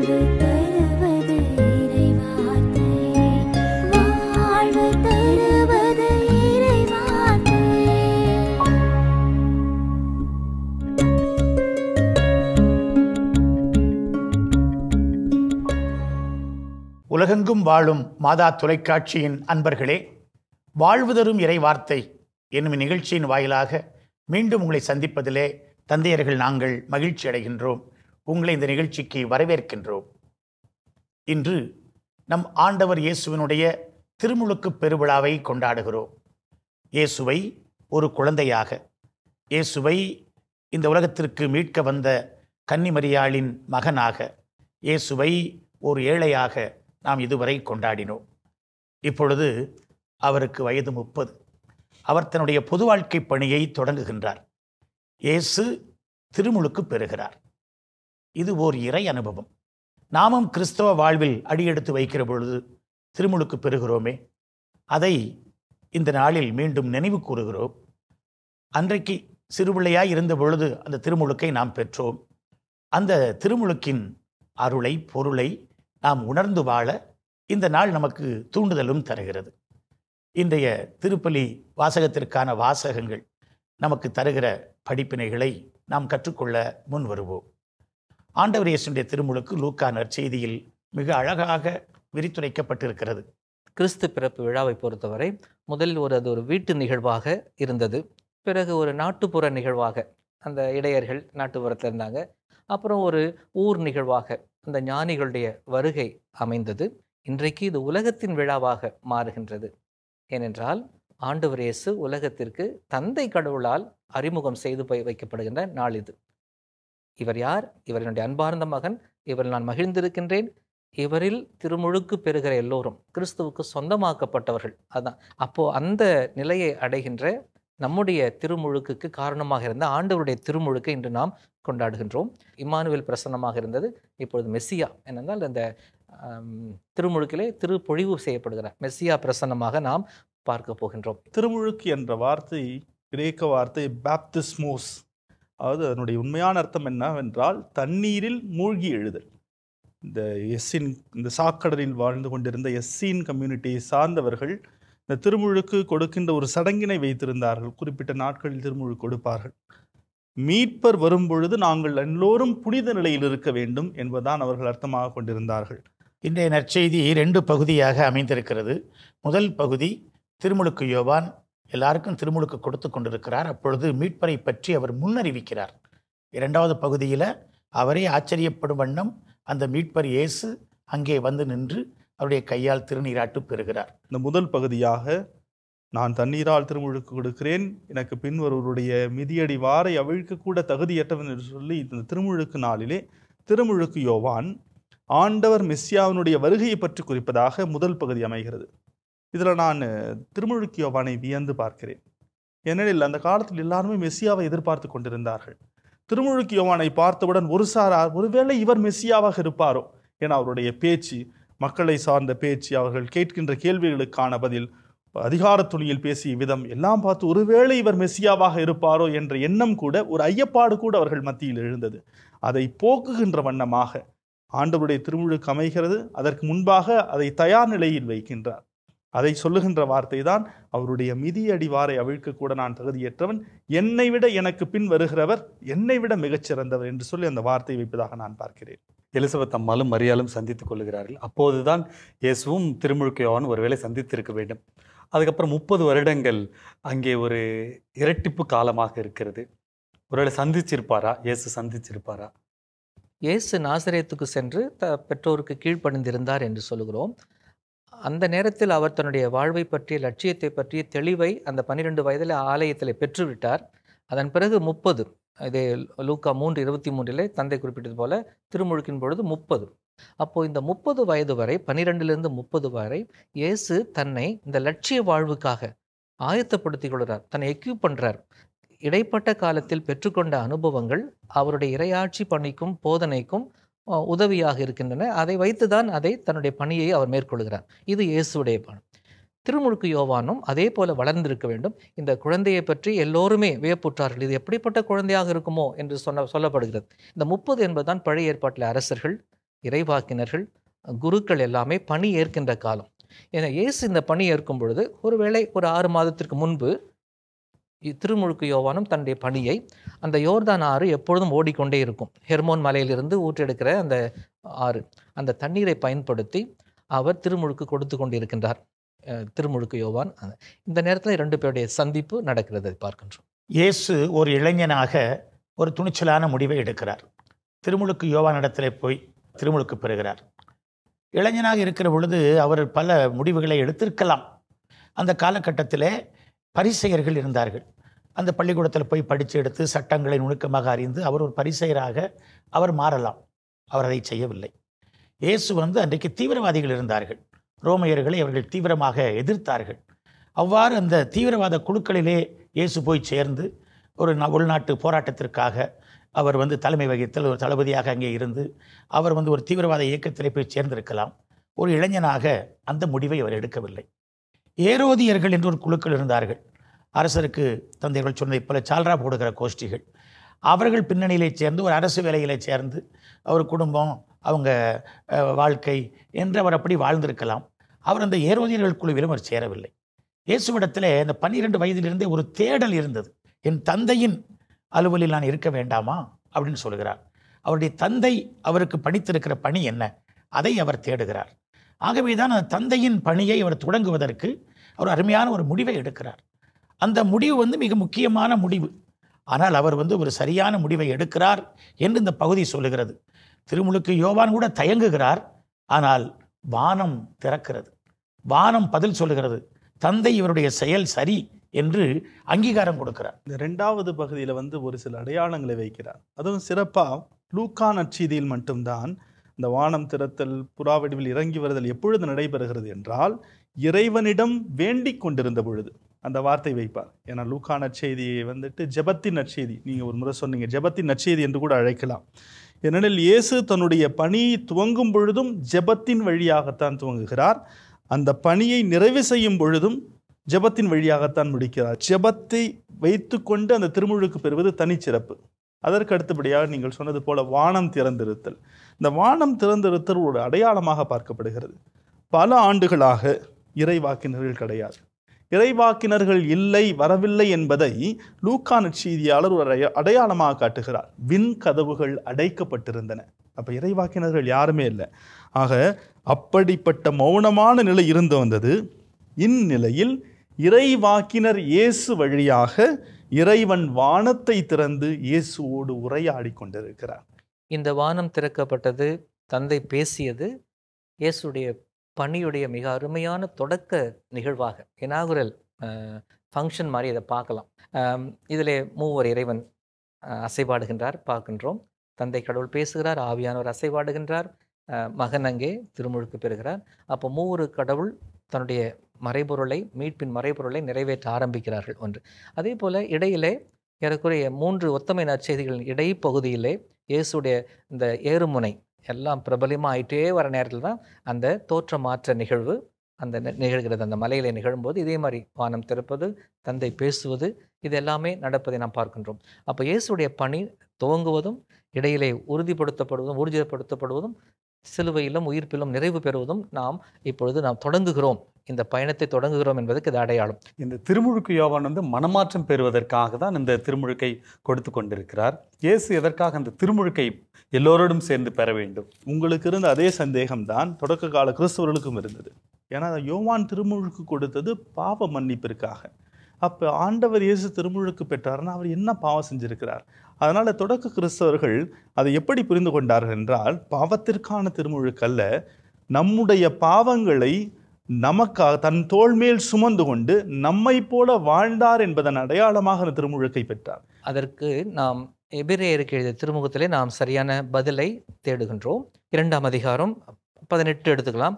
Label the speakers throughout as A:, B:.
A: உலகெங்கும் வாழும் மாதா தொலைக்காட்சியின் அன்பர்களே, வாழ்வு தரும் இறை வார்த்தை என்னும் நிகழ்ச்சியின் வாயிலாக மீண்டும் உங்களை சந்திப்பதிலே தந்தையர்கள் நாங்கள் மகிழ்ச்சி அடைகின்றோம். உங்களை இந்த நிகழ்ச்சிக்கு வரவேற்கின்றோம். இன்று நம் ஆண்டவர் இயேசுவினுடைய திருமுழுக்கு பெருவிழாவை கொண்டாடுகிறோம். இயேசுவை ஒரு குழந்தையாக, இயேசுவை இந்த உலகத்திற்கு மீட்க வந்த கன்னிமரியாளின் மகனாக, இயேசுவை ஒரு ஏழையாக நாம் இதுவரை கொண்டாடினோம். இப்பொழுது அவருக்கு வயது 30. அவர் தன்னுடைய பொது வாழ்க்கை பணியை தொடங்குகின்றார். இயேசு திருமுழுக்கு பெறுகிறார். இது ஓர் இறை அனுபவம். நாமும் கிறிஸ்தவ வாழ்வில் அடியெடுத்து வைக்கிற பொழுது திருமுழுக்கு பெறுகிறோமே, அதை இந்த நாளில் மீண்டும் நினைவு கூறுகிறோம். அன்றைக்கு சிறுபிள்ளையாய் இருந்த பொழுது அந்த திருமுழுக்கை நாம் பெற்றோம். அந்த திருமுழுக்கின் அருளை, பொருளை நாம் உணர்ந்து வாழ இந்த நாள் நமக்கு தூண்டுதலும் தருகிறது. இன்றைய திருப்பலி வாசகத்திற்கான வாசகங்கள் நமக்கு தருகிற படிப்பினைகளை நாம் கற்றுக்கொள்ள முன் வருவோம். ஆண்டவர் இயேசுவின் திருமுழுக்கு லூக்கா நற்செய்தியில் மிக அழகாக விரித்துரைக்கப்பட்டிருக்கிறது.
B: கிறிஸ்து பிறப்பு விழாவை பொறுத்தவரை முதலில் அது ஒரு வீட்டு நிகழ்வாக இருந்தது. பிறகு ஒரு நாட்டுப்புற நிகழ்வாக, அந்த இடையர்கள் நாட்டுப்புறத்தில் இருந்தாங்க. அப்புறம் ஒரு ஊர் நிகழ்வாக அந்த ஞானிகளுடைய வருகை அமைந்தது. இன்றைக்கு இது உலகத்தின் விழாவாக மாறுகின்றது. ஏனென்றால் ஆண்டவர் இயேசு உலகத்திற்கு தந்தை கடவுளால் அறிமுகம் செய்து வைக்கப்படுகின்ற நாள் இது. இவர் யார்? இவர் என்னுடைய அன்பார்ந்த மகன், இவரில் நான் மகிழ்ந்திருக்கின்றேன். இவரில் திருமுழுக்கு பெறுகிற எல்லோரும் கிறிஸ்துவுக்கு சொந்தமாக்கப்பட்டவர்கள். அதான் அப்போ அந்த நிலையை அடைகின்ற நம்முடைய திருமுழுக்குக்கு காரணமாக இருந்த ஆண்டவருடைய திருமுழுக்கை இன்று நாம் கொண்டாடுகின்றோம். இம்மானுவேல் பிரசன்னமாக இருந்தது. இப்பொழுது மெஸ்ஸியா என்னென்றால் இந்த திருமுழுக்கிலே திருப்பொழிவு செய்யப்படுகிறார். மெஸ்ஸியா பிரசன்னமாக நாம் பார்க்க போகின்றோம்.
C: திருமுழுக்கு என்ற வார்த்தை கிரேக்க வார்த்தை பாப்திஸ்மோஸ். அதாவது அதனுடைய உண்மையான அர்த்தம் என்னவென்றால் தண்ணீரில் மூழ்கி எழுதல். இந்த சாக்கடலில் வாழ்ந்து கொண்டிருந்த எஸ்ஸீன் கம்யூனிட்டியை சார்ந்தவர்கள் இந்த திருமுழுக்கு கொடுக்கின்ற ஒரு சடங்கினை வைத்திருந்தார்கள். குறிப்பிட்ட நாட்களில் திருமுழுக்கு கொடுப்பார்கள். மீட்பர் வரும்பொழுது நாங்கள் எல்லோரும் புனித நிலையில் இருக்க வேண்டும் என்பதுதான் அவர்கள் அர்த்தமாக கொண்டிருந்தார்கள்.
A: இன்றைய நற்செய்தி 2 பகுதியாக அமைந்திருக்கிறது. முதல் பகுதி திருமுழுக்கு யோவான் எல்லாருக்கும் திருமுழுக்கு கொடுத்து கொண்டிருக்கிறார். அப்பொழுது மீட்பரை பற்றி அவர் முன்னறிவிக்கிறார். 2வது பகுதியில் அவரே ஆச்சரியப்படும் வண்ணம் அந்த மீட்பர் இயேசு அங்கே வந்து நின்று அவருடைய கையால் திருநீராட்டு பெறுகிறார்.
C: இந்த முதல் பகுதியாக நான் தண்ணீரால் திருமுழுக்கு கொடுக்கிறேன், எனக்கு பின்வருவருடைய மிதியடி வாரை அவிழ்க்க கூட தகுதியற்றவன் என்று சொல்லி இந்த திருமுழுக்கு நாளிலே திருமுழுக்கு யோவான் ஆண்டவர் மெஸ்ஸியாவினுடைய வருகையை பற்றி குறிப்பதாக முதல் பகுதி அமைகிறது. இதில் நான் திருமுழுக்கு யோவானை வியந்து பார்க்கிறேன். ஏனெனில் அந்த காலத்தில் எல்லாருமே மெஸ்ஸியாவை எதிர்பார்த்து கொண்டிருந்தார்கள். திருமுழுக்கு யோவானை பார்த்தவுடன் ஒரு சாரார் ஒருவேளை இவர் மெஸ்ஸியாவாக இருப்பாரோ என அவருடைய பேச்சு, மக்களை சார்ந்த பேச்சு, அவர்கள் கேட்கின்ற கேள்விகளுக்கான பதில், அதிகார துணியில் பேசிய விதம் எல்லாம் பார்த்து ஒருவேளை இவர் மெஸ்ஸியாவாக இருப்பாரோ என்ற எண்ணம் கூட, ஒரு ஐயப்பாடு கூட அவர்கள் மத்தியில் எழுந்தது. அதை போக்குகின்ற வண்ணமாக ஆண்டவருடைய திருமுழுக்கு அமைகிறது. அதற்கு முன்பாக அதை தயார் நிலையில் வைக்கின்றார். அதை சொல்லுகின்ற வார்த்தை தான் அவருடைய மிதியடிவாரை அவிழ்க்க கூட நான் தகுதியற்றவன், என்னை விட எனக்கு பின் வருகிறவர் என்னை விட மிகச்சிறந்தவர் என்று சொல்லி அந்த வார்த்தை வைப்பதாக நான் பார்க்கிறேன்.
D: எலிசபெத் அம்மாலும் மரியாலும் சந்தித்துக் கொள்கிறார்கள். அப்போதுதான் இயேசுவும் திருமுழுக்கு யோவான் ஒருவேளை சந்தித்திருக்க வேண்டும். அதுக்கப்புறம் 30 வருடங்கள் அங்கே ஒரு இரட்டிப்பு காலமாக இருக்கிறது. ஒருவேளை சந்திச்சிருப்பாரா? இயேசு சந்திச்சிருப்பாரா?
B: இயேசு நாசரேத்துக்கு சென்று பெற்றோருக்கு கீழ்ப்பணிந்திருந்தார் என்று சொல்லுகிறோம். அந்த நேரத்தில் அவர் தன்னுடைய வாழ்வை பற்றிய, லட்சியத்தை பற்றிய தெளிவை அந்த 12 வயதில் ஆலயத்தில் பெற்றுவிட்டார். அதன் பிறகு 30, இதே லூக்கா 3:23 தந்தை குறிப்பிட்டது போல திருமுழுக்கின் பொழுது 30. அப்போது இந்த 30 வயது வரை, 12லிருந்து 30 வரை இயேசு தன்னை இந்த லட்சிய வாழ்வுக்காக ஆயத்தப்படுத்திக் கொள்கிறார், தன்னை எக்யூப் பண்ணுறார். இடைப்பட்ட காலத்தில் பெற்றுக்கொண்ட அனுபவங்கள் அவருடைய இறையாட்சி பணிக்கும் போதனைக்கும் உதவியாக இருக்கின்றன. அதை வைத்துதான் தன்னுடைய பணியை அவர் மேற்கொள்கிறார். இது இயேசுடைய பணம். திருமுழுக்கு யோவானும் அதே போல வளர்ந்திருக்க வேண்டும். இந்த குழந்தையை பற்றி எல்லோருமே வியப்புற்றார்கள். இது எப்படிப்பட்ட குழந்தையாக இருக்குமோ என்று சொல்லப்படுகிறது. இந்த 30 என்பதுதான் பழைய ஏற்பாட்டில் அரசர்கள், இறைவாக்கினர்கள், குருக்கள் எல்லாமே பணி ஏற்கின்ற காலம். ஏன்னா இயேசு இந்த பணி ஏற்கும் பொழுது ஒருவேளை ஒரு 6 மாதத்திற்கு முன்பு திருமுழுக்கு யோவானும் தன்னுடைய பணியை, அந்த யோர்தான் ஆறு எப்பொழுதும் ஓடிக்கொண்டே இருக்கும். ஹெர்மோன் மலையிலிருந்து ஊற்றெடுக்கிற அந்த ஆறு, அந்த தண்ணீரை பயன்படுத்தி அவர் திருமுழுக்கு கொடுத்து கொண்டிருக்கின்றார். திருமுழுக்கு யோவான். இந்த நேரத்தில் 2 பேருடைய சந்திப்பு நடக்கிறது, அதை பார்க்கின்றோம்.
A: இயேசு ஒரு இளைஞனாக ஒரு துணிச்சலான முடிவை எடுக்கிறார். திருமுழுக்கு யோவானிடத்திலே போய் திருமுழுக்கு பெறுகிறார். இளைஞனாக இருக்கிற பொழுது அவர் பல முடிவுகளை எடுத்திருக்கலாம். அந்த காலகட்டத்தில் பரிசேயர்கள் இருந்தார்கள். அந்த பள்ளிக்கூடத்தில் போய் படித்து எடுத்து சட்டங்களை நுணுக்கமாக அறிந்து அவர் ஒரு பரிசேயராக அவர் மாறலாம். அவர் அதை செய்யவில்லை. இயேசு அன்றைக்கு தீவிரவாதிகள் இருந்தார்கள். ரோமையர்களை அவர்கள் தீவிரமாக எதிர்த்தார்கள். அவ்வாறு அந்த தீவிரவாத குழுக்களிலே இயேசு போய் சேர்ந்து ஒரு உள்நாட்டு போராட்டத்திற்காக அவர் தலைமை வகித்தல் ஒரு தளபதியாக அங்கே இருந்து அவர் ஒரு தீவிரவாத இயக்கத்திலே போய் சேர்ந்திருக்கலாம். ஒரு இளைஞனாக அந்த முடிவை அவர் எடுக்கவில்லை. ஏரோதியர்கள் என்று ஒரு குழுக்கள் இருந்தார்கள். அரசருக்கு தந்தைகள் சொன்னதைப் போல சால்ரா போடுகிற கோஷ்டிகள். அவர்கள் பின்னணியிலே சேர்ந்து ஒரு அரசு வேலையிலே சேர்ந்து அவர் குடும்பம், அவங்க வாழ்க்கை என்று அவர் அப்படி வாழ்ந்திருக்கலாம். அவர் அந்த ஏரோதியர்கள் குழுவிலும் அவர் சேரவில்லை. இயேசுவிடத்தில் இந்த 12 வயதிலிருந்தே ஒரு தேடல் இருந்தது. என் தந்தையின் அலுவலில் நான் இருக்க வேண்டாமா அப்படின்னு சொல்கிறார். அவருடைய தந்தை அவருக்கு பணித்திருக்கிற பணி என்ன, அதை அவர் தேடுகிறார். ஆகவே தான் அந்த தந்தையின் பணியை அவர் தொடங்குவதற்கு அவர் அருமையான ஒரு முடிவை எடுக்கிறார். அந்த முடிவு மிக முக்கியமான முடிவு. ஆனால் அவர் ஒரு சரியான முடிவை எடுக்கிறார் என்று இந்த பகுதி சொல்லுகிறது. திருமுழுக்கு யோவான் கூட தயங்குகிறார். ஆனால் வானம் திறக்கிறது. வானம் பதில் சொல்லுகிறது. தந்தை இவருடைய செயல் சரி என்று அங்கீகாரம் கொடுக்கிறார்.
C: இந்த 2வது பகுதியில் ஒரு சில அடையாளங்களை வைக்கிறார். அதுவும் சிறப்பாக லூக்கா நற்செய்தியில் மட்டும்தான் இந்த வானம் திறத்தல், புறா வடிவில் இறங்கி வருதல் எப்பொழுது நடைபெறுகிறது என்றால் இறைவனிடம் வேண்டிக் கொண்டிருந்த பொழுது அந்த வார்த்தை வைப்பார். ஏன்னா லூக்கா நற்செய்தியை ஜெபத்தின் நற்செய்தி, நீங்கள் ஒரு முறை சொன்னீங்க, ஜெபத்தின் நற்செய்தி என்று கூட அழைக்கலாம். ஏனெனில் இயேசு தன்னுடைய பணியை துவங்கும் பொழுதும் ஜெபத்தின் வழியாகத்தான் துவங்குகிறார். அந்த பணியை நிறைவு செய்யும் பொழுதும் ஜெபத்தின் வழியாகத்தான் முடிக்கிறார். ஜெபத்தை வைத்து கொண்டு அந்த திருமுழுக்கு பெறுவது தனிச்சிறப்பு. அதற்கு அடுத்தபடியாக நீங்கள் சொன்னது போல வானம் திறந்திருத்தல். இந்த வானம் திறந்திருத்தல் ஒரு அடையாளமாக பார்க்கப்படுகிறது. பல ஆண்டுகளாக இறைவாக்கினர்கள் கிடையாது. இறைவாக்கினர்கள் வரவில்லை என்பதை லூக்கா நற்செய்தியாளர் ஒரு அடையாளமாக காட்டுகிறார். விண் கதவுகள் அடைக்கப்பட்டிருந்தன. அப்ப இறைவாக்கினர்கள் யாருமே இல்லை. ஆக அப்படிப்பட்ட மௌனமான நிலை இருந்து வந்தது. இந்நிலையில் இறைவாக்கினர் இயேசு வழியாக இறைவன் வானத்தை திறந்து இயேசுவோடு உரையாடி கொண்டிருக்கிறார்.
B: இந்த வானம் திறக்கப்பட்டது, தந்தை பேசியது இயேசுடைய பணியுடைய மிக அருமையான தொடக்க நிகழ்வாக, இனாகுரல் ஃபங்க்ஷன் மாதிரி இதை பார்க்கலாம். இதில் மூவர் இறைவன் அசைபாடுகின்றார் பார்க்கின்றோம். தந்தை கடவுள் பேசுகிறார், ஆவியானவர் அசைபாடுகின்றார், மகன் அங்கே திருமுழுக்கு பெறுகிறார். அப்போ மூவர் கடவுள் தன்னுடைய மறைபொருளை, மீட்பின் மறைபொருளை நிறைவேற்ற ஆரம்பிக்கிறார்கள் ஒன்று. அதே போல் இடையிலே ஏறக்குறைய 3 ஒத்தமை நற்செய்திகளின் இடைப்பகுதியிலே இயேசுடைய இந்த ஏறுமுனை எல்லாம் பிரபலமாக ஆயிட்டே வர நேரத்தில் தான் அந்த தோற்றமாற்ற நிகழ்வு நிகழ்கிறது. அந்த மலையிலே நிகழும்போது இதே மாதிரி வானம் திறப்பது, தந்தை பேசுவது, இது எல்லாமே நடப்பதை நாம் பார்க்கின்றோம். அப்போ இயேசுடைய பணி துவங்குவதும் இடையிலே ஊர்ஜிதப்படுத்தப்படுவதும் சிலுவையிலும் உயிர்ப்பிலும் நிறைவு பெறுவதும் நாம் தொடங்குகிறோம், இந்த பயணத்தை தொடங்குகிறோம் என்பதற்கு இது அடையாளம்.
D: இந்த திருமுழுக்கு யோவான் மனமாற்றம் பெறுவதற்காக தான் இந்த திருமுழுக்கை கொடுத்து கொண்டிருக்கிறார். இயேசு எதற்காக அந்த திருமுழுக்கை எல்லோரோடும் சேர்ந்து பெற வேண்டும்?
C: உங்களுக்கு இருந்த அதே சந்தேகம்தான் தொடக்க கால கிறிஸ்தவர்களுக்கும் இருந்தது. ஏன்னா யோவான் திருமுழுக்கு கொடுத்தது பாவ மன்னிப்பிற்காக. அப்போ ஆண்டவர் இயேசு திருமுழுக்கு பெற்றார்னா அவர் என்ன பாவம் செஞ்சிருக்கிறார்? அதனால் தொடக்க கிறிஸ்தவர்கள் அதை எப்படி புரிந்து கொண்டார்கள் என்றால், பாவத்திற்கான திருமுழுக்கு அல்ல, நம்முடைய பாவங்களை நமக்காக தன் தோள் மேல் சுமந்து கொண்டு நம்மை போல வாழ்ந்தார் என்பதன் அடையாளமாக அந்த திருமுழுக்கை பெற்றார்.
B: அதற்கு நாம் எபிரேயருக்கு எழுதிய திருமுகத்திலே நாம் சரியான பதிலை தேடுகின்றோம். 2ஆம் அதிகாரம் 18 எடுத்துக்கலாம்.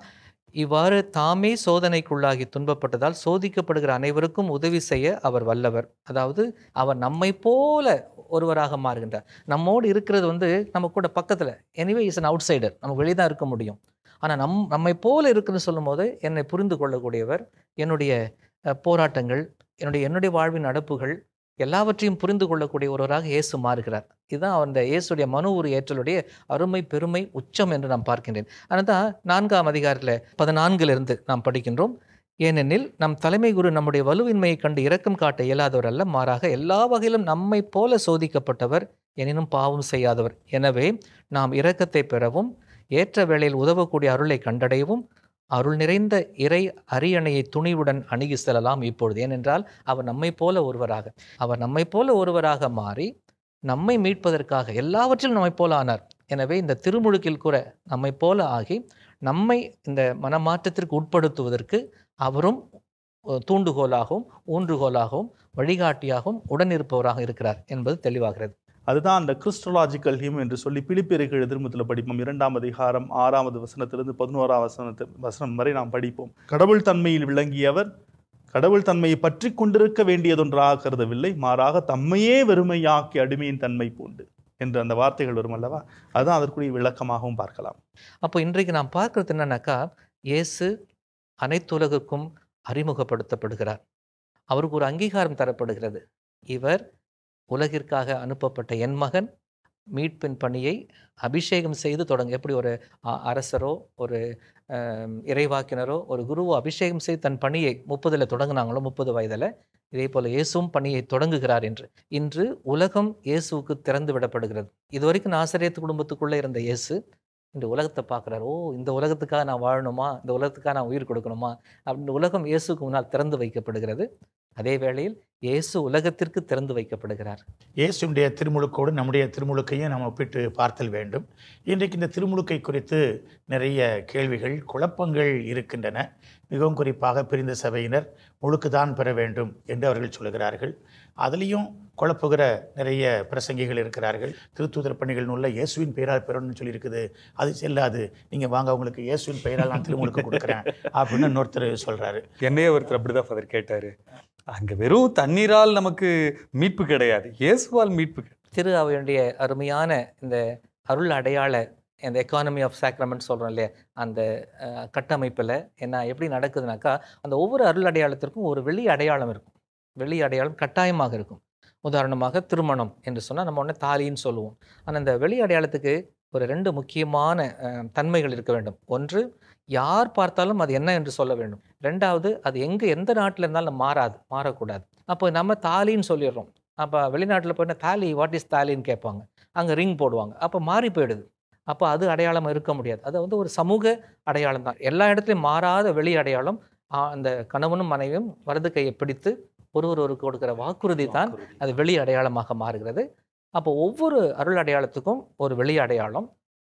B: இவ்வாறு தாமே சோதனைக்குள்ளாகி துன்பப்பட்டதால் சோதிக்கப்படுகிற அனைவருக்கும் உதவி செய்ய அவர் வல்லவர். அதாவது அவர் நம்மை போல ஒருவராக மாறுகின்றார். நம்மோடு இருக்கிறது நம்ம கூட பக்கத்தில், anyway is an out cider, நம்ம வெளியே தான் இருக்க முடியும். ஆனால் நம்மை போல இருக்குன்னு சொல்லும் போது என்னை புரிந்து கொள்ளக்கூடியவர், என்னுடைய போராட்டங்கள், என்னுடைய வாழ்வின் நடப்புகள், எல்லாவற்றையும் புரிந்து கொள்ளக்கூடிய ஒருவராக இயேசு மாறுகிறார். இதுதான் அந்த இயேசுடைய மனு உரு ஏற்றலுடைய அருமை, பெருமை, உச்சம் என்று நாம் பார்க்கின்றேன். ஆனால் தான் 4ஆம் அதிகாரத்தில் 14 நாம் படிக்கின்றோம். ஏனெனில் நம் தலைமை குரு நம்முடைய வலுவின்மையை கண்டு இரக்கம் காட்ட இயலாதவர் அல்ல, மாறாக எல்லா வகையிலும் நம்மை போல சோதிக்கப்பட்டவர், எனினும் பாவம் செய்யாதவர். எனவே நாம் இரக்கத்தை பெறவும் ஏற்ற வேளையில் உதவக்கூடிய அருளை கண்டடையவும் அருள் நிறைந்த இறை அரியணையை துணிவுடன் அணுகி செல்லலாம் இப்பொழுது. ஏனென்றால் அவர் நம்மை போல ஒருவராக மாறி நம்மை மீட்பதற்காக எல்லாவற்றிலும் நம்மை போல ஆனார். எனவே இந்த திருமுழுக்கில் கூட நம்மை போல ஆகி நம்மை இந்த மனமாற்றத்திற்கு உட்படுத்துவதற்கு அவரும் தூண்டுகோலாகவும் ஊன்றுகோலாகவும் வழிகாட்டியாகவும் உடனிருப்பவராக இருக்கிறார் என்பது தெளிவாகிறது.
C: அதுதான் அந்த கிறிஸ்டலாஜிக்கல் ஹிம் என்று சொல்லி பிலிப்பியருக்கு திருமுகத்தில் படிப்போம். 2ஆம் அதிகாரம் 6வது வசனத்திலிருந்து 11ஆம் வசனம் வரை நாம் படிப்போம். கடவுள் தன்மையில் விளங்கியவர் கடவுள் தன்மையை பற்றி கொண்டிருக்க வேண்டியதொன்றாக கருதவில்லை, மாறாக தம்மையே வெறுமையாக்கி அடிமையின் தன்மை பூண்டு என்று அந்த வார்த்தைகள் வரும் அல்லவா, அதுதான் அதற்குரிய விளக்கமாகவும் பார்க்கலாம்.
B: அப்போ இன்றைக்கு நாம் பார்க்கறது என்னன்னாக்கா, இயேசு அனைத்துலகுக்கும் அறிமுகப்படுத்தப்படுகிறார். அவருக்கு ஒரு அங்கீகாரம் தரப்படுகிறது. இவர் உலகிற்காக அனுப்பப்பட்ட என் மகன், மீட்பின் பணியை அபிஷேகம் செய்து தொடங்க. எப்படி ஒரு அரசரோ ஒரு இறைவாக்கினரோ ஒரு குருவோ அபிஷேகம் செய்து தன் பணியை 30 தொடங்கினாங்களோ, 30 வயதில், இதே போல் இயேசுவும் பணியை தொடங்குகிறார். என்று இன்று உலகம் இயேசுவுக்கு திறந்து விடப்படுகிறது. இதுவரைக்கும் நாசரேத்து குடும்பத்துக்குள்ளே இருந்த இயேசு இந்த உலகத்தை பார்க்குறாரு. ஓ, இந்த உலகத்துக்காக நான் வாழணுமா, இந்த உலகத்துக்காக நான் உயிர் கொடுக்கணுமா அப்படின்னு உலகம் இயேசுக்கு முன்னால் திறந்து வைக்கப்படுகிறது. அதே வேளையில் இயேசு உலகத்திற்கு திறந்து வைக்கப்படுகிறார்.
A: இயேசுடைய திருமுழுக்கோடு நம்முடைய திருமுழுக்கையும் நாம் ஒப்பிட்டு பார்த்தல் வேண்டும். இன்றைக்கு இந்த திருமுழுக்கை குறித்து நிறைய கேள்விகள், குழப்பங்கள் இருக்கின்றன. மிகவும் குறிப்பாக பிரிந்த சபையினர் முழுக்குதான் பெற வேண்டும் என்று அவர்கள் சொல்கிறார்கள். அதுலேயும் குழப்புகிற நிறைய பிரசங்கிகள் இருக்கிறார்கள். திருத்தூதர் பணிகள் நூல்ல இயேசுவின் பெயரால் பெறணும்னு சொல்லியிருக்குது, அது செல்லாது, நீங்கள் வாங்க, உங்களுக்கு இயேசுவின் பெயரால் நான் திருமுழுக்கு கொடுக்குறேன் அப்படின்னு இன்னொருத்தர் சொல்கிறாரு.
D: என்னையே ஒருத்தர் அப்படிதான் ஃபாதர் கேட்டார். அங்கே வெறும் தண்ணீரால் நமக்கு மீட்பு கிடையாது, இயேசுவால் மீட்பு.
B: திரு அவையுடைய அருமையான இந்த அருள் அடையாள இந்த எக்கானமி ஆஃப் சாக்ரமெண்ட் சொல்கிறோம் இல்லையா, அந்த கட்டமைப்பில் என்ன எப்படி நடக்குதுனாக்கா, அந்த ஒவ்வொரு அருள் அடையாளத்திற்கும் ஒரு வெளி அடையாளம் இருக்கும். வெளி அடையாளம் கட்டாயமாக இருக்கும். உதாரணமாக திருமணம் என்று சொன்னால் நம்ம உடனே தாலின்னு சொல்லுவோம். ஆனால் இந்த வெளி அடையாளத்துக்கு ஒரு 2 முக்கியமான தன்மைகள் இருக்க வேண்டும். ஒன்று, யார் பார்த்தாலும் அது என்ன என்று சொல்ல வேண்டும். 2வது, அது எந்த நாட்டில் இருந்தாலும் மாறக்கூடாது. அப்போ நம்ம தாலின்னு சொல்லிடுறோம். அப்போ வெளிநாட்டில் போயிட்டு தாலி, வாட் இஸ் தாலின்னு கேட்பாங்க. அங்கே ரிங் போடுவாங்க. அப்போ மாறி போயிடுது. அப்போ அது அடையாளம் இருக்க முடியாது. அது ஒரு சமூக அடையாளம் தான். எல்லா இடத்துலையும் மாறாத வெளி அடையாளம். அந்த கணவனும் மனைவியும் வலது கையை பிடித்து ஒருவருக்கு கொடுக்கிற வாக்குறுதி தான் அது வெளி அடையாளமாக மாறுகிறது. அப்போ ஒவ்வொரு அருள் அடையாளத்துக்கும் ஒரு வெளி அடையாளம்.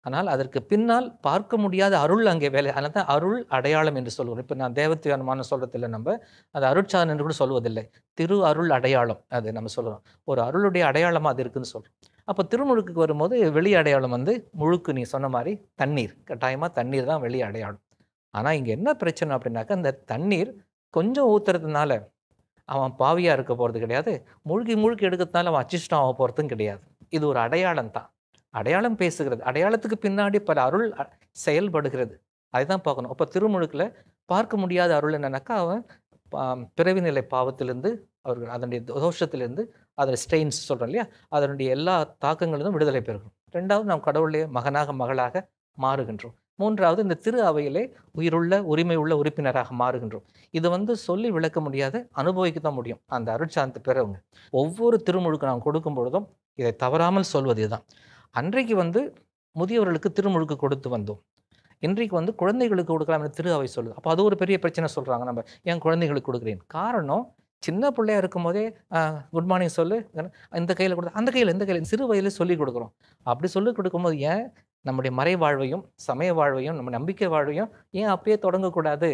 B: ஆனால் அதற்கு பின்னால் பார்க்க முடியாத அருள் அங்கே வேலை. அதனால தான் அருள் அடையாளம் என்று சொல்லுவோம். இப்போ நான் தேவத்தியானமான சொல்கிறதில்லை, நம்ம அது அருட்சாதனம் என்று கூட சொல்வதில்லை. திரு அருள் அடையாளம் அது நம்ம சொல்கிறோம். ஒரு அருளுடைய அடையாளமாக அது இருக்குதுன்னு சொல்கிறோம். அப்போ திருமுழுக்குக்கு வரும்போது வெளி அடையாளம் முழுக்கு, நீ சொன்ன மாதிரி தண்ணீர், கட்டாயமாக தண்ணீர் தான் வெளி அடையாளம். ஆனால் இங்கே என்ன பிரச்சனை அப்படின்னாக்கா, இந்த தண்ணீர் கொஞ்சம் ஊற்றுறதுனால அவன் பாவியாக இருக்க போகிறது கிடையாது, மூழ்கி எடுக்கிறதுனால அவன் அச்சிஷ்டம் ஆக போகிறதும் கிடையாது. இது ஒரு அடையாளம் தான். அடையாளம் பேசுகிறது. அடையாளத்துக்கு பின்னாடி பல அருள் செயல்படுகிறது. அதை தான் பார்க்கணும். அப்போ திருமுழுக்கில் பார்க்க முடியாத அருள் என்னன்னாக்கா, அவன் பிறவி நிலை பாவத்திலிருந்து, அவர்கள் அதனுடைய தோஷத்திலிருந்து, அதனுடைய ஸ்டெயின்ஸ் சொல்கிறோம் இல்லையா, அதனுடைய எல்லா தாக்கங்களிலும் விடுதலை பெறுகிறோம். 2வது, நாம் கடவுளுடைய மகனாக மகளாக மாறுகின்றோம். 3வது, இந்த திரு அவையிலே உயிருள்ள உரிமை உள்ள உறுப்பினராக மாறுகின்றோம். இது சொல்லி விளக்க முடியாத, அனுபவிக்க தான் முடியும் அந்த அருட்சாந்தத்தை பெறவங்க. ஒவ்வொரு திருமுழுக்கு நாம் கொடுக்கும் பொழுதும் இதை தவறாமல் சொல்வது இதுதான். அன்றைக்கு முதியவர்களுக்கு திருமுழுக்கு கொடுத்து வந்தோம். இன்றைக்கு குழந்தைகளுக்கு கொடுக்கலாம் திரு அவை சொல்லுது. அப்போ அது ஒரு பெரிய பிரச்சனை சொல்கிறாங்க. நம்ம ஏன் குழந்தைகளுக்கு கொடுக்குறேன்? காரணம், சின்ன பிள்ளையா இருக்கும் போதே குட் மார்னிங் சொல்லு, இந்த கையில் கொடுத்து அந்த கையில் இந்த கையில் சிறு வயதில் சொல்லிக் கொடுக்குறோம். அப்படி சொல்லிக் கொடுக்கும்போது ஏன் நம்முடைய மறை வாழ்வையும் சமய வாழ்வையும் நம்ம நம்பிக்கை வாழ்வையும் ஏன் அப்பயே தொடங்கக்கூடாது?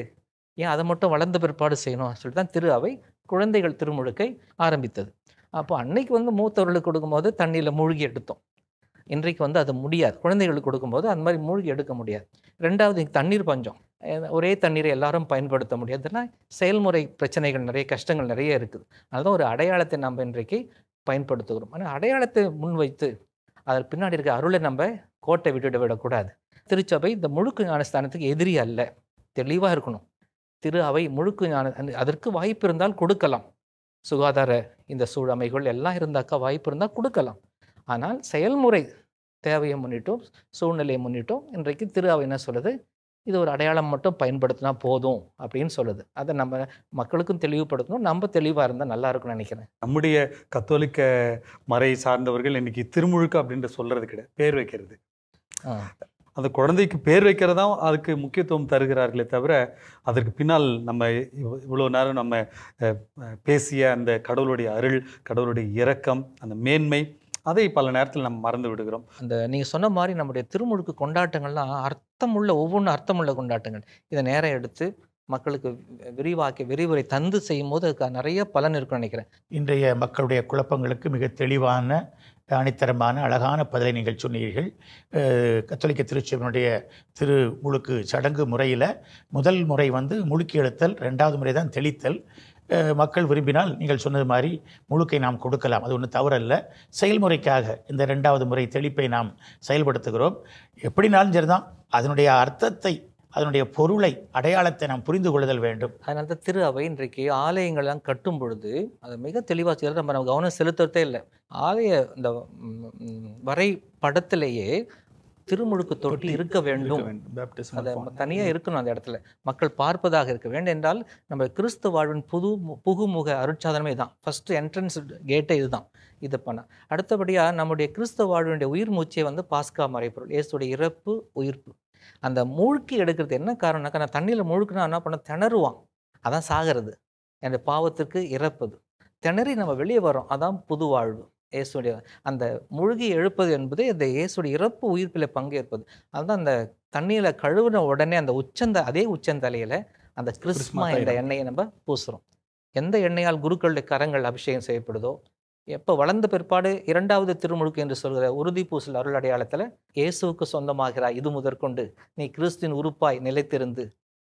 B: ஏன் அதை மட்டும் வளர்ந்த பிற்பாடு செய்யணும் சொல்லிட்டு தான் திரு அவை குழந்தைகள் திருமுழுக்கை ஆரம்பித்தது. அப்போ அன்னைக்கு மூத்தவர்களுக்கு கொடுக்கும்போது தண்ணியில் மூழ்கி எடுத்தோம். இன்றைக்கு அது முடியாது. குழந்தைகளுக்கு கொடுக்கும்போது அந்த மாதிரி மூழ்கி எடுக்க முடியாது. 2வது, தண்ணீர் பஞ்சம். ஒரே தண்ணீரை எல்லாரும் பயன்படுத்த முடியாதுன்னா செயல்முறை பிரச்சனைகள் நிறைய, கஷ்டங்கள் நிறைய இருக்குது. அதுதான் ஒரு அடையாளத்தை நம்ம இன்றைக்கு பயன்படுத்துகிறோம். ஆனால் அடையாளத்தை முன்வைத்து அதற்கு பின்னாடி இருக்க அருளை நம்ம கோட்டை விடக்கூடாது. திருச்சபை இந்த முழுக்கு ஞானஸ்தானத்துக்கு எதிரி அல்ல, தெளிவாக இருக்கணும். திரு அவை முழுக்கு ஞான, அதற்கு வாய்ப்பு இருந்தால் கொடுக்கலாம். சுகாதார இந்த சூழமைகள் எல்லாம் இருந்தாக்கா வாய்ப்பு இருந்தால் கொடுக்கலாம். ஆனால் செயல்முறை தேவையை முன்னிட்டும் சூழ்நிலையை முன்னிட்டும் இன்றைக்கு திரு அவை என்ன சொல்லுது, இது ஒரு அடையாளம் மட்டும் பயன்படுத்தினா போதும் அப்படின்னு சொல்லுது. அதை நம்ம மக்களுக்கும் தெளிவுபடுத்தணும். நம்ம தெளிவாக இருந்தால் நல்லா இருக்கும்னு நினைக்கிறேன்.
D: நம்முடைய கத்தோலிக்க மறை சார்ந்தவர்கள் இன்னைக்கு திருமுழுக்கு அப்படின்ற சொல்றது கிடையாது, பேர் வைக்கிறது. அந்த குழந்தைக்கு பேர் வைக்கிறதா அதுக்கு முக்கியத்துவம் தருகிறார்களே தவிர, அதற்கு பின்னால் நம்ம இவ்வளோ நேரம் நம்ம பேசிய அந்த கடவுளுடைய அருள், கடவுளுடைய இரக்கம், அந்த மேன்மை, அதை பல நேரத்தில் நம்ம மறந்து விடுகிறோம்.
B: அந்த நீங்கள் சொன்ன மாதிரி நம்முடைய திருமுழுக்கு கொண்டாட்டங்கள்லாம் அர்த்தமுள்ள, ஒவ்வொன்றும் அர்த்தமுள்ள கொண்டாட்டங்கள். இதை நேரம் எடுத்து மக்களுக்கு விரிவுரை தந்து செய்யும் போது அதுக்கு நிறைய பலன் இருக்குன்னு நினைக்கிறேன்.
A: இன்றைய மக்களுடைய குழப்பங்களுக்கு மிக தெளிவான, அணித்தரமான, அழகான பதிலை நீங்கள் சொன்னீர்கள். கத்தோலிக்க திருச்சபையினுடைய திருமுழுக்கு சடங்கு முறையில் முதல் முறை முழுக்கி எடுத்தல், ரெண்டாவது முறை தான் தெளித்தல். மக்கள் விரும்பினால் நீங்கள் சொன்னது மாதிரி முழுக்கை நாம் கொடுக்கலாம், அது ஒன்றும் தவறல்ல. செயல்முறைக்காக இந்த ரெண்டாவது முறை தெளிப்பை நாம் செயல்படுத்துகிறோம். எப்படினாலும் சரிதான், அதனுடைய அர்த்தத்தை, அதனுடைய பொருளை, அடையாளத்தை நாம் புரிந்து கொள்ளுதல் வேண்டும்.
B: அதனால தான் திரு அவை இன்றைக்கு ஆலயங்கள்லாம் கட்டும் பொழுது அதை மிக தெளிவாக செய்யறது நம்ம கவனம் செலுத்துறதே இல்லை. ஆலய இந்த வரைபடத்திலேயே திருமுழுக்கு தொட்டி இருக்க வேண்டும், அதை தனியாக இருக்கணும். அந்த இடத்துல மக்கள் பார்ப்பதாக இருக்க வேண்டும். என்றால் நம்ம கிறிஸ்து வாழ்வின் புகுமுக அருட்சாதனமே தான். ஃபர்ஸ்ட் என்ட்ரன்ஸ் கேட்டே இதுதான். இது பண்ண அடுத்தபடியாக நம்முடைய கிறிஸ்தவ வாழ்வினுடைய உயிர் மூச்சை பாஸ்கா மறைப்பொருள், இயேசுடைய இறப்பு உயிர்ப்பு. அந்த மூழ்கி எடுக்கிறது என்ன காரணம்னாக்கா, நான் தண்ணியில் முழுக்கினா என்ன பண்ண, திணறுவான், அதான் சாகிறது, என் பாவத்திற்கு இறப்பது. திணறி நம்ம வெளியே வரோம், அதான் புது வாழ்வு. இயேசுடைய அந்த மூழ்கி எழுப்பது என்பது இந்த இயேசுடைய இறப்பு உயிர்ப்பில் பங்கேற்பது. அதுதான் அந்த தண்ணியில் கழுவின உடனே அந்த அதே உச்சந்தலையில் அந்த கிறிஸ்மா என்ற எண்ணெயை நம்ம பூசுகிறோம். எந்த எண்ணெயால் குருக்களுடைய கரங்கள் அபிஷேகம் செய்யப்படுதோ, எப்போ வளர்ந்த பிற்பாடு இரண்டாவது திருமுழுக்கு என்று சொல்கிற உறுதி பூசல் அருள் அடையாளத்தில் இயேசுவுக்கு சொந்தமாகிறாய், இது முதற்கொண்டு நீ கிறிஸ்துவின் உறுப்பாய் நிலைத்திருந்து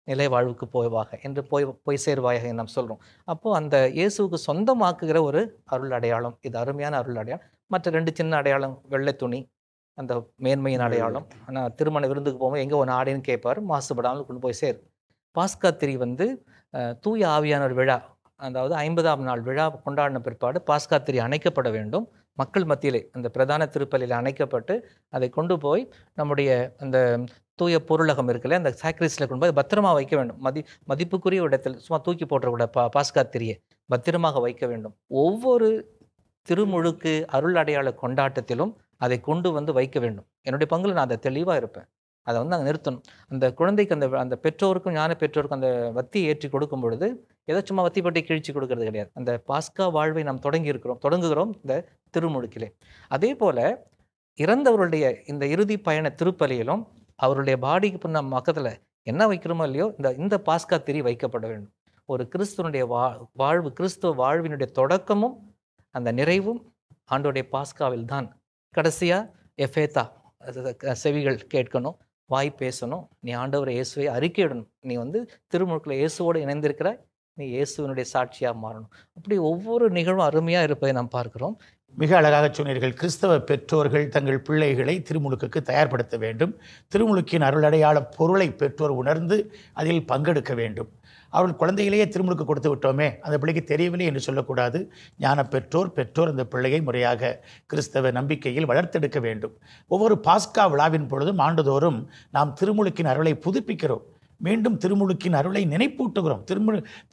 B: நிலை வாழ்வுக்கு போய்வாக என்று போய் சேர்வாயாக நாம் சொல்கிறோம். அப்போது அந்த இயேசுவுக்கு சொந்தமாக்குகிற ஒரு அருள் அடையாளம், இது அருமையான அருள் அடையாளம். மற்ற ரெண்டு சின்ன அடையாளம், வெள்ளை துணி, அந்த மேன்மையின் அடையாளம். ஆனால் திருமண விருந்துக்கு போகும்போது எங்கே ஒன்று ஆடின்னு கேட்பார், மாசுபடாமல் கொண்டு போய் சேர். பாஸ்கா திரி தூய ஆவியான ஒரு விழா, அதாவது 50ஆம் நாள் விழா கொண்டாடின பிற்பாடு பாஸ்கா திரி அணைக்கப்பட வேண்டும். மக்கள் மத்தியிலே அந்த பிரதான திருப்பலியில் அணைக்கப்பட்டு அதை கொண்டு போய் நம்முடைய அந்த தூய பொருளகம் இருக்குல்ல, அந்த சாக்ரிஸில் கொண்டு போய் பத்திரமா வைக்க வேண்டும். மதிப்புக்குரிய இடத்தில் சும்மா தூக்கி போட்டக்கூட பாஸ்கா திரியை பத்திரமாக வைக்க வேண்டும். ஒவ்வொரு திருமுழுக்கு அருள் அடையாள கொண்டாட்டத்திலும் அதை கொண்டு வைக்க வேண்டும். என்னுடைய பங்குல நான் அதை தெளிவாக இருப்பேன். அதை அங்கே நிறுத்தணும். அந்த குழந்தைக்கு அந்த பெற்றோருக்கும் ஞான பெற்றோருக்கும் அந்த வத்தி ஏற்றி கொடுக்கும் பொழுது ஏதோ சும்மா வத்தி பட்டி கிழிச்சு கொடுக்கறது கிடையாது. அந்த பாஸ்கா வாழ்வை நாம் தொடங்குகிறோம் இந்த திருமுழுக்கிலே. அதே போல இறந்தவருடைய இந்த இறுதி பயண திருப்பலியிலும் அவருடைய பாடிக்கு நம்ம பக்கத்தில் என்ன வைக்கிறோமோ இல்லையோ இந்த பாஸ்கா திரி வைக்கப்பட வேண்டும். ஒரு கிறிஸ்துவனுடைய வாழ்வு, கிறிஸ்துவ வாழ்வினுடைய தொடக்கமும் அந்த நிறைவும் ஆண்டோடைய பாஸ்காவில் தான். கடைசியாக எஃபேத்தா, செவிகள் கேட்கணும், வாய் பேசணும், நீ ஆண்டவர் இயேசுவை அறிக்கையிடணும், நீ திருமுழுக்கில் இயேசுவோடு இணைந்திருக்கிற, நீ இயேசுவினுடைய சாட்சியாக மாறணும். அப்படி ஒவ்வொரு நிகழ்வும் அருமையாக இருப்பதை நாம் பார்க்கிறோம்.
A: மிக அழகாக சொன்னீர்கள். கிறிஸ்தவ பெற்றோர்கள் தங்கள் பிள்ளைகளை திருமுழுக்குக்கு தயார்படுத்த வேண்டும். திருமுழுக்கின் அருளடையாள பொருளை பெற்றோர் உணர்ந்து அதில் பங்கெடுக்க வேண்டும். அவர்கள் குழந்தைகளையே திருமுழுக்கு கொடுத்து விட்டோமே, அந்த பிள்ளைக்கு தெரியவில்லை என்று சொல்லக்கூடாது. ஞான பெற்றோர் அந்த பிள்ளையை முறையாக கிறிஸ்தவ நம்பிக்கையில் வளர்த்தெடுக்க வேண்டும். ஒவ்வொரு பாஸ்கா விழாவின் பொழுதும் ஆண்டுதோறும் நாம் திருமுழுக்கின் அருளை புதுப்பிக்கிறோம். மீண்டும் திருமுழுக்கின் அருளை நினைப்பூட்டுகிறோம்.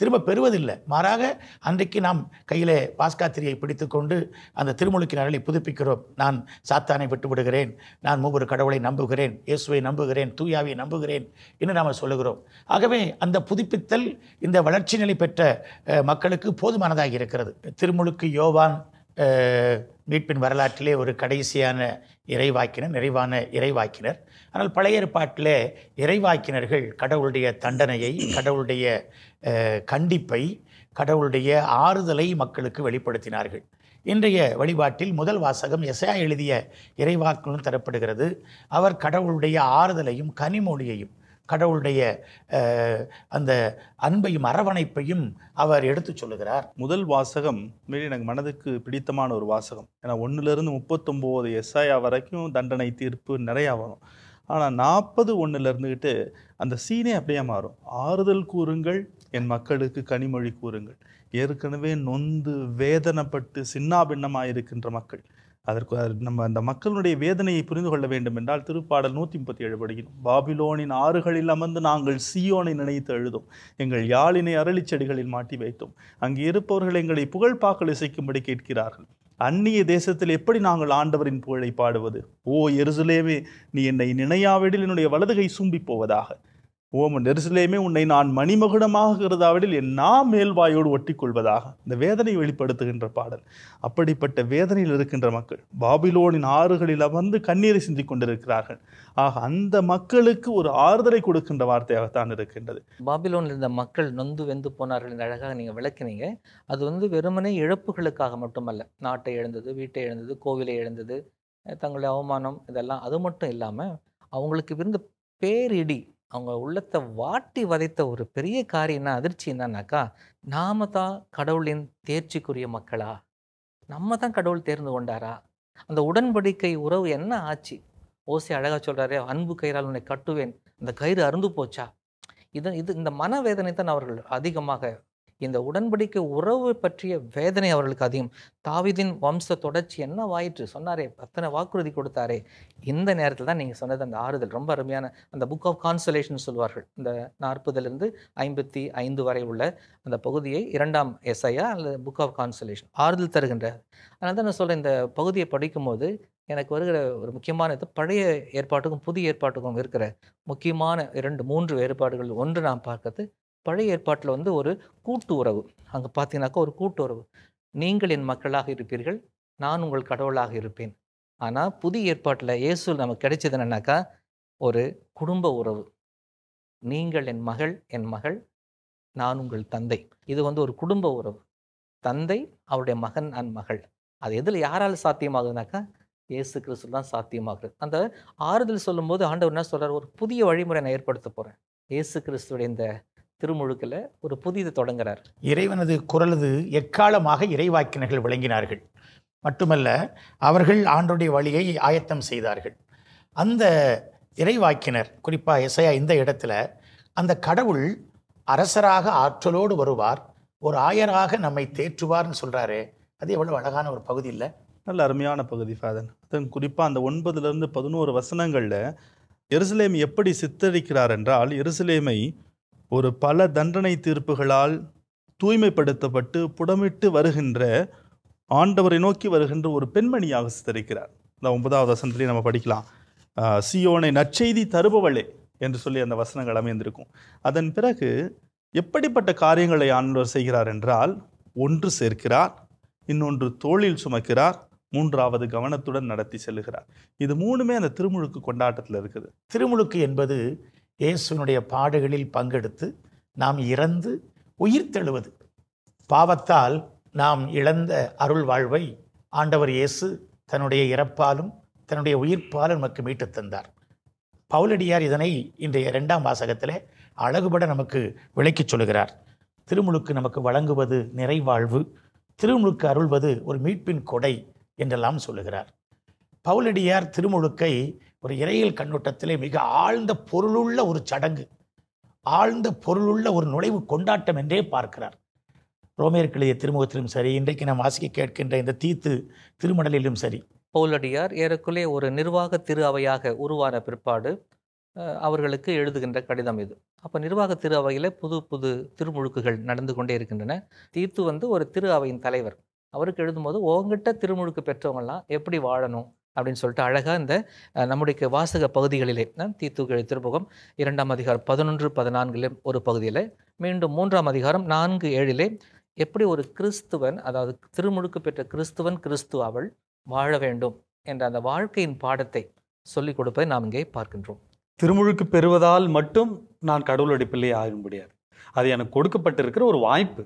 A: திரும்ப பெறுவதில்லை, மாறாக அன்றைக்கு நாம் கையிலே பாஸ்கா திரியை பிடித்து கொண்டு அந்த திருமுழுக்கின் அருளை புதுப்பிக்கிறோம். நான் சாத்தானை விட்டு விடுகிறேன், நான் மூவொரு கடவுளை நம்புகிறேன், இயேசுவை நம்புகிறேன், தூயாவியை நம்புகிறேன் என்று நாம் சொல்லுகிறோம். ஆகவே அந்த புதுப்பித்தல் இந்த வளர்ச்சி நிலை பெற்ற மக்களுக்கு போதுமானதாக இருக்கிறது. திருமுழுக்கு யோவான் மீட்பின் வரலாற்றிலே ஒரு கடைசியான இறைவாக்கினர், நிறைவான இறைவாக்கினர். ஆனால் பழைய ஏற்பாட்டிலே இறைவாக்கினர்கள் கடவுளுடைய தண்டனையை, கடவுளுடைய கண்டிப்பை, கடவுளுடைய ஆறுதலை மக்களுக்கு வெளிப்படுத்தினார்கள். இன்றைய வழிபாட்டில் முதல் வாசகம் எசையா எழுதிய இறைவாக்குடன் தரப்படுகிறது. அவர் கடவுளுடைய ஆறுதலையும் கனிமொழியையும், கடவுளுடைய அந்த அன்பையும் அரவணைப்பையும் அவர் எடுத்து சொல்லுகிறார்.
C: முதல் வாசகம் மீறி எனக்கு மனதுக்கு பிடித்தமான ஒரு வாசகம். ஏன்னா 1 to 39 எஸ்ஐயா வரைக்கும் தண்டனை தீர்ப்பு நிறையா வரும். ஆனால் 40:1 இருந்துக்கிட்டு அந்த சீனே அப்படியே மாறும். ஆறுதல் கூறுங்கள், என் மக்களுக்கு கனிமொழி கூறுங்கள். ஏற்கனவே நொந்து வேதனைப்பட்டு சின்னாபின்னமாக இருக்கின்ற மக்கள், அதற்கு நம்ம அந்த மக்களுடைய வேதனையை புரிந்து கொள்ள வேண்டும் என்றால் திருப்பாடல் 137 படிக்கணும். பாபிலோனின் ஆறுகளில் அமர்ந்து நாங்கள் சீயோனை நினைத்து எழுதும், எங்கள் யாழினை அரளிச் செடிகளில் மாட்டி வைத்தோம். அங்கே இருப்பவர்கள் எங்களை புகழ்பாக்கள் இசைக்கும்படி கேட்கிறார்கள். அந்நிய தேசத்தில் எப்படி நாங்கள் ஆண்டவரின் புகழை பாடுவது? ஓ எருசலேமே, நீ என்னை நினையாவிடில் என்னுடைய வலதுகை சூம்பி போவதாக. ஓமன் எருசலேமே, உன்னை நான் மணிமகுடமாக கருதாவிடில் என் மேல்வாயோடு ஒட்டி கொள்வதாக. இந்த வேதனை வெளிப்படுத்துகின்ற பாடல். அப்படிப்பட்ட வேதனையில் இருக்கின்ற மக்கள் பாபிலோனின் ஆறுகளில் அமர்ந்து கண்ணீரை சிந்திக் கொண்டிருக்கிறார்கள். ஆக அந்த மக்களுக்கு ஒரு ஆறுதலை கொடுக்கின்ற வார்த்தையாகத்தான் இருக்கின்றது.
B: பாபிலோனில் இருந்த மக்கள் நொந்து வெந்து போனார்கள் என்று அழகாக நீங்கள் விளக்கினீங்க. அது வெறுமனே இழப்புகளுக்காக மட்டுமல்ல, நாட்டை இழந்தது, வீட்டை இழந்தது, கோவிலை இழந்தது, தங்களுடைய அவமானம், இதெல்லாம் அது மட்டும் இல்லாமல் அவங்களுக்கு இருந்த பேரிடி, அவங்க உள்ளத்தை வாட்டி வதைத்த ஒரு பெரிய காரியம்னா, அதிர்ச்சி என்னன்னாக்கா, நாம தான் கடவுளின் தேர்ச்சிக்குரிய மக்களா, நம்ம தான் கடவுள் தேர்ந்து கொண்டாரா, அந்த உடன்படிக்கை உறவு என்ன ஆச்சு? ஓசி அழகா சொல்றாரு, அன்பு கயிறால் உன்னை கட்டுவேன், அந்த கயிறு அருந்து போச்சா? இந்த மனவேதனை தான் அவர்கள் அதிகமாக, இந்த உடன்படிக்கை உறவு பற்றிய வேதனை அவர்களுக்கு அதிகம். தாவீதின் வம்ச தொடர்ச்சி என்ன வாயிற்று சொன்னாரே, அத்தனை வாக்குறுதி கொடுத்தாரே. இந்த நேரத்தில் தான் நீங்கள் சொன்னது அந்த ஆறுதல் ரொம்ப அருமையான அந்த புக் ஆஃப் கான்சலேஷன் சொல்வார்கள். இந்த 40 55 வரை உள்ள அந்த பகுதியை 2ஆம் எஸ்ஐயா அல்லது புக் ஆஃப் கான்சலேஷன், ஆறுதல் தருகின்ற. அதனால தான் நான் சொல்கிறேன், இந்த பகுதியை படிக்கும்போது எனக்கு வருகிற ஒரு முக்கியமான இது, பழைய ஏற்பாட்டுக்கும் புதிய ஏற்பாட்டுக்கும் இருக்கிற முக்கியமான 2-3 வேறுபாடுகள். ஒன்று நாம் பார்க்கறது, பழைய ஏற்பாட்டில் ஒரு கூட்டு உறவு. அங்கே பார்த்தீங்கன்னாக்கா ஒரு கூட்டு உறவு, நீங்கள் என் மக்களாக இருப்பீர்கள், நான் உங்கள் கடவுளாக இருப்பேன். ஆனால் புதிய ஏற்பாட்டில் இயேசு நமக்கு கிடைச்சது என்னன்னாக்கா ஒரு குடும்ப உறவு. நீங்கள் என் மகள், என் மகள், நான் உங்கள் தந்தை. இது ஒரு குடும்ப உறவு. தந்தை, அவருடைய மகன் அண்ட் மகள். அது எதில் யாரால் சாத்தியமாகுதுனாக்கா இயேசு கிறிஸ்து தான் சாத்தியமாகுது. அந்த ஆறுதல் சொல்லும்போது ஆண்டவர் என்ன சொல்கிறார், ஒரு புதிய வழிமுறை நான் ஏற்படுத்த போகிறேன். இயேசு கிறிஸ்துடைய இந்த திருமுழுக்கில் ஒரு புதிது தொடங்குறார்.
A: இறைவனது குரலது எக்காலமாக இறைவாக்கினர்கள் விளங்கினார்கள். மட்டுமல்ல, அவர்கள் ஆண்டவருடைய வழியை ஆயத்தம் செய்தார்கள். அந்த இறைவாக்கினர், குறிப்பாக எசையா இந்த இடத்துல அந்த கடவுள் அரசராக ஆற்றலோடு வருவார், ஒரு ஆயராக நம்மை தேற்றுவார்னு சொல்கிறாரு. அது எவ்வளோ அழகான ஒரு பகுதி இல்லை?
C: நல்ல அருமையான பகுதி ஃபாதர். அதன் குறிப்பாக அந்த 9 - 11 வசனங்களில் எருசலேம் எப்படி சித்தரிக்கிறார் என்றால், எருசலேமை ஒரு பல தண்டனை தீர்ப்புகளால் தூய்மைப்படுத்தப்பட்டு புடமிட்டு வருகின்ற, ஆண்டவரை நோக்கி வருகின்ற ஒரு பெண்மணியாக சித்தரிக்கிறார். இந்த 9வது வசனத்திலே நம்ம படிக்கலாம், சீயோனை நற்செய்தி தருபவளே என்று சொல்லி அந்த வசனங்கள் அமைந்திருக்கும். அதன் பிறகு எப்படிப்பட்ட காரியங்களை ஆண்டவர் செய்கிறார் என்றால், ஒன்று சேர்க்கிறார், இன்னொன்று தோளில் சுமக்கிறார், மூன்றாவது கவனத்துடன் நடத்தி செல்லுகிறார். இது மூணுமே அந்த திருமுழுக்கு கொண்டாட்டத்தில் இருக்குது.
A: திருமுழுக்கு என்பது இயேசுனுடைய பாடுகளில் பங்கெடுத்து நாம் இறந்து உயிர் தெழுவது. பாவத்தால் நாம் இழந்த அருள் வாழ்வை ஆண்டவர் இயேசு தன்னுடைய இறப்பாலும் தன்னுடைய உயிர்ப்பாலும் நமக்கு மீட்டு தந்தார். பவுலடியார் இதனை இன்றைய 2ஆம் வாசகத்தில் அழகுபட நமக்கு விளக்கிச் சொல்கிறார். திருமுழுக்கு நமக்கு வழங்குவது நிறைவாழ்வு, திருமுழுக்கு அருள்வது ஒரு மீட்பின் கொடை என்றெல்லாம் சொல்லுகிறார். பவுலடியார் திருமுழுக்கை ஒரு இறையியல் கண்ணோட்டத்திலே மிக ஆழ்ந்த பொருளுள்ள ஒரு சடங்கு, ஆழ்ந்த பொருளுள்ள ஒரு நுழைவு கொண்டாட்டம் என்றே பார்க்கிறார். ரோமேயருக்கு எழுதிய திருமுகத்திலும் சரி, இன்றைக்கு நாம் வாசிக்க கேட்கின்ற இந்த தீத்து திருமடலிலும் சரி,
B: பவுலடியார் ஏறக்குள்ளே ஒரு நிர்வாக திரு அவையாக உருவான பிற்பாடு அவர்களுக்கு எழுதுகின்ற கடிதம் இது. அப்போ நிர்வாக திரு அவையில் புது புது திருமுழுக்குகள் நடந்து கொண்டே இருக்கின்றன. தீத்து ஒரு திரு அவையின் தலைவர். அவருக்கு எழுதும்போது, உங்ககிட்ட திருமுழுக்கு பெற்றவங்களாம் எப்படி வாழணும் அப்படின்னு சொல்லிட்டு அழகாக இந்த நம்முடைய வாசக பகுதிகளிலே, தீத்து திருமுகம் 2ஆம் அதிகாரம் 11-14 ஒரு பகுதியில், மீண்டும் 3ஆம் அதிகாரம் 4-7 எப்படி ஒரு கிறிஸ்துவன், அதாவது திருமுழுக்கு பெற்ற கிறிஸ்துவன் கிறிஸ்துவாவள் வாழ வேண்டும் என்ற அந்த வாழ்க்கையின் பாடத்தை சொல்லிக் கொடுப்பதை நாம் இங்கே பார்க்கின்றோம்.
D: திருமுழுக்கு பெறுவதால் மட்டும் நான் கடவுளுடைய பிள்ளை ஆக முடியாது. அது எனக்கு கொடுக்கப்பட்டிருக்கிற ஒரு வாய்ப்பு.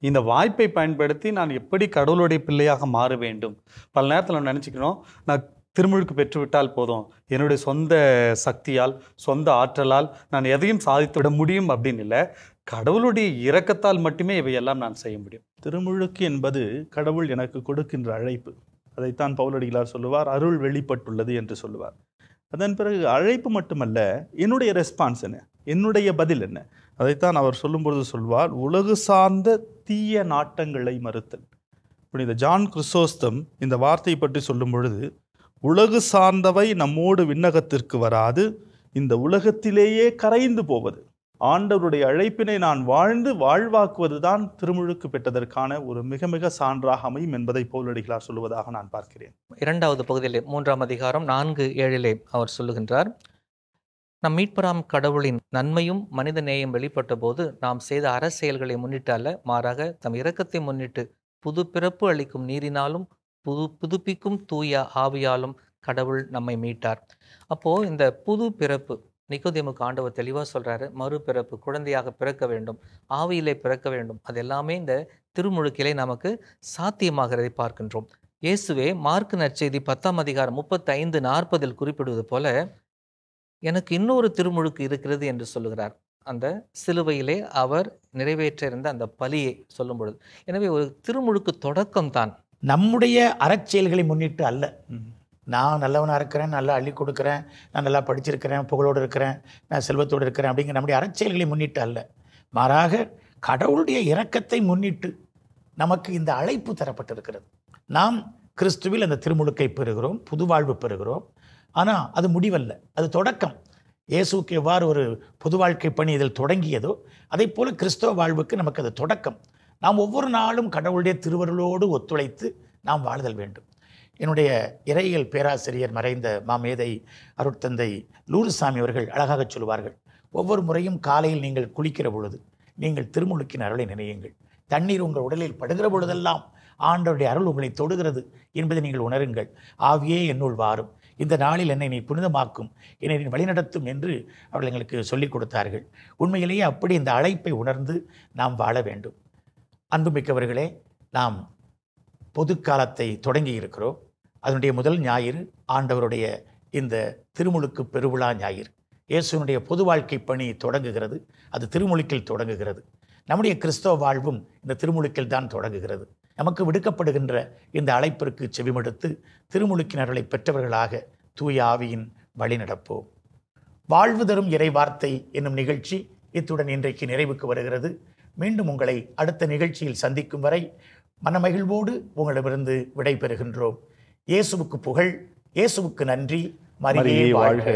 D: இந்த வாய்ப்பை பயன்படுத்தி நான் எப்படி கடவுளுடைய பிள்ளையாக மாற வேண்டும். பல நேரத்தில் நம்ம நினச்சிக்கணும், நான் திருமுழுக்கு பெற்றுவிட்டால் போதும், என்னுடைய சொந்த சக்தியால் சொந்த ஆற்றலால் நான் எதையும் சாதித்து விட முடியும் அப்படின்னு இல்லை. கடவுளுடைய இரக்கத்தால் மட்டுமே இவையெல்லாம் நான் செய்ய முடியும்.
C: திருமுழுக்கு என்பது கடவுள் எனக்கு கொடுக்கின்ற அழைப்பு. அதைத்தான் பவுலடிகளார் சொல்லுவார், அருள் வெளிப்பட்டுள்ளது என்று சொல்லுவார். அதன் பிறகு அழைப்பு மட்டுமல்ல, என்னுடைய ரெஸ்பான்ஸ் என்ன, என்னுடைய பதில் என்ன. அதைத்தான் அவர் சொல்லும்பொழுது சொல்வார், உலகு சார்ந்த தீய நாட்டங்களை மறுத்தல். புனித ஜான் கிறிசோஸ்தம் இந்த வார்த்தையை பற்றி சொல்லும் பொழுது, உலகு சார்ந்தவை நம்மோடு விண்ணகத்திற்கு வராது, இந்த உலகத்திலேயே கரைந்து போவது. ஆண்டவருடைய அழைப்பினை நான் வாழ்ந்து வாழ்வாக்குவதுதான் திருமுழுக்கு பெற்றதற்கான ஒரு மிக மிக சான்றாக அமையும் என்பதை பவுலடிகளார் சொல்லுவதாக நான் பார்க்கிறேன்.
B: 2வது பகுதியிலே 3ஆம் அதிகாரம் 4:7 அவர் சொல்லுகின்றார், நம் மீட்பராம் கடவுளின் நன்மையும் மனித நேயம் வெளிப்பட்ட போது நாம் செய்த அரசியல்களை முன்னிட்டு அல்ல, மாறாக தம் இரக்கத்தை முன்னிட்டு புது பிறப்பு அளிக்கும் நீரினாலும் புதுப்பிக்கும் தூய ஆவியாலும் கடவுள் நம்மை மீட்டார். அப்போ இந்த புது பிறப்பு நிக்கோதேமுக்கு ஆண்டவர் தெளிவாக சொல்றாரு, மறுபிறப்பு, குழந்தையாக பிறக்க வேண்டும், ஆவியிலே பிறக்க வேண்டும். அது எல்லாமே இந்த திருமுழுக்கிலே நமக்கு சாத்தியமாகிறதை பார்க்கின்றோம். இயேசுவே மார்க்கு நற்செய்தி 10ஆம் அதிகாரம் 35-40 குறிப்பிடுவது போல, எனக்கு இன்னொரு திருமுழுக்கு இருக்கிறது என்று சொல்லுகிறார். அந்த சிலுவையிலே அவர் நிறைவேற்ற இருந்த அந்த பலியை சொல்லும் பொழுது. எனவே ஒரு திருமுழுக்கு தொடக்கம் தான்.
A: நம்முடைய அறச்செயல்களை முன்னிட்டு அல்ல. நான் நல்லவனாக இருக்கிறேன், நல்லா அள்ளி கொடுக்குறேன், நான் நல்லா படிச்சிருக்கிறேன், புகழோடு இருக்கிறேன், நான் செல்வத்தோடு இருக்கிறேன் அப்படிங்கிற நம்முடைய அறச்செயல்களை முன்னிட்டு அல்ல, மாறாக கடவுளுடைய இரக்கத்தை முன்னிட்டு நமக்கு இந்த அழைப்பு தரப்பட்டிருக்கிறது. நாம் கிறிஸ்துவில் அந்த திருமுழுக்கை பெறுகிறோம், புது வாழ்வு பெறுகிறோம். ஆனால் அது முடிவல்ல, அது தொடக்கம். இயேசுக்கு எவ்வாறு ஒரு புது வாழ்க்கை பணி இதில் தொடங்கியதோ அதே போல கிறிஸ்தவ வாழ்வுக்கு நமக்கு அது தொடக்கம். நாம் ஒவ்வொரு நாளும் கடவுளுடைய திருவருளோடு ஒத்துழைத்து நாம் வாழ்தல் வேண்டும். என்னுடைய இறையியல் பேராசிரியர் மறைந்த மாமேதை அருட்தந்தை லூர்துசாமி அவர்கள் அழகாக சொல்வார்கள், ஒவ்வொரு முறையும் காலையில் நீங்கள் குளிக்கிற பொழுது நீங்கள் திருமுழுக்கின் அருளை நினையுங்கள். தண்ணீர் உங்கள் உடலில் படுகிற பொழுதெல்லாம் ஆண்டவருடைய அருள் உங்களை தொடுகிறது என்பதை நீங்கள் உணருங்கள். ஆவியே என்னுள் வாரும், இந்த நாளில் என்னை நீ புனிதமாக்கும், என்னை நீ வழிநடத்தும் என்று அவர்கள் எங்களுக்கு சொல்லிக் கொடுத்தார்கள். உண்மையிலேயே அப்படி இந்த அழைப்பை உணர்ந்து நாம் வாழ வேண்டும். அன்புமிக்கவர்களே, நாம் பொது காலத்தை தொடங்கி இருக்கிறோம். அதனுடைய முதல் ஞாயிறு ஆண்டவருடைய இந்த திருமுழுக்கு பெருவிழா ஞாயிறு. இயேசுனுடைய பொது வாழ்க்கை பணி தொடங்குகிறது, அது திருமுழுக்கில் தொடங்குகிறது. நம்முடைய கிறிஸ்தவ வாழ்வும் இந்த திருமுழுக்கில் தான் தொடங்குகிறது. நமக்கு விடுக்கப்படுகின்ற இந்த அழைப்பிற்கு செவிமடுத்து திருமுழுக்கினர்களை பெற்றவர்களாக தூய ஆவியின் வழி நடப்போம். வாழ்வு தரும் இறை வார்த்தை என்னும் நிகழ்ச்சி இத்துடன் இன்றைக்கு நிறைவுக்கு வருகிறது. மீண்டும் உங்களை அடுத்த நிகழ்ச்சியில் சந்திக்கும் வரை மனமகிழ்வோடு உங்களிடமிருந்து விடை பெறுகின்றோம். இயேசுவுக்கு புகழ், இயேசுவுக்கு நன்றி. மரியே வாழ்க.